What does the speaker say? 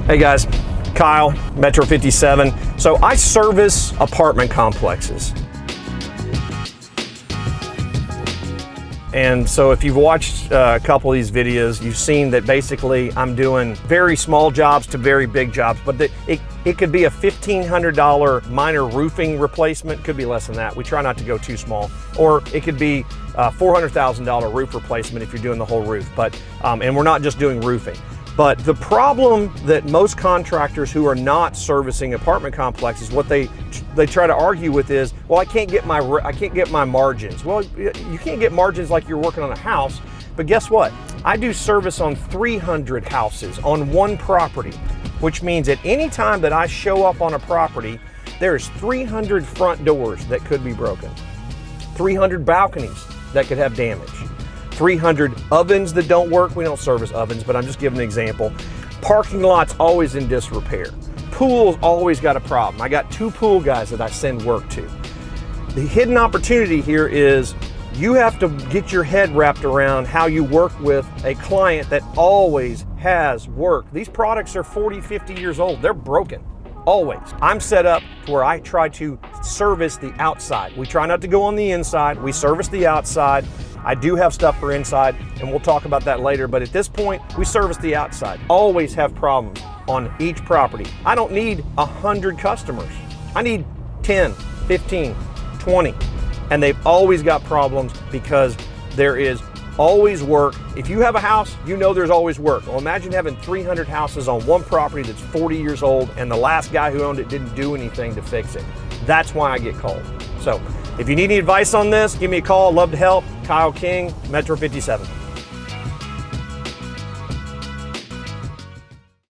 Hey guys, Kyle, Metro 57. So I service apartment complexes. And so if you've watched a couple of these videos, you've seen that basically I'm doing very small jobs to very big jobs, but it could be a $1,500 minor roofing replacement, could be less than that. We try not to go too small. Or it could be a $400,000 roof replacement if you're doing the whole roof. But and we're not just doing roofing. But the problem that most contractors who are not servicing apartment complexes, what they try to argue with is, well, I can't get my margins. Well, you can't get margins like you're working on a house, but guess what? I do service on 300 houses on one property, which means at any time that I show up on a property, there's 300 front doors that could be broken, 300 balconies that could have damage, 300 ovens that don't work. We don't service ovens, but I'm just giving an example. Parking lots always in disrepair. Pools always got a problem. I got 2 pool guys that I send work to. The hidden opportunity here is you have to get your head wrapped around how you work with a client that always has work. These products are 40, 50 years old. They're broken, always. I'm set up to where I try to service the outside. We try not to go on the inside. We service the outside. I do have stuff for inside, and we'll talk about that later, but at this point, we service the outside. Always have problems on each property. I don't need 100 customers. I need 10, 15, 20, and they've always got problems because there is always work. If you have a house, you know there's always work. Well, imagine having 300 houses on one property that's 40 years old, and the last guy who owned it didn't do anything to fix it. That's why I get called. So if you need any advice on this, give me a call. I'd love to help. Kyle King, Metro 57.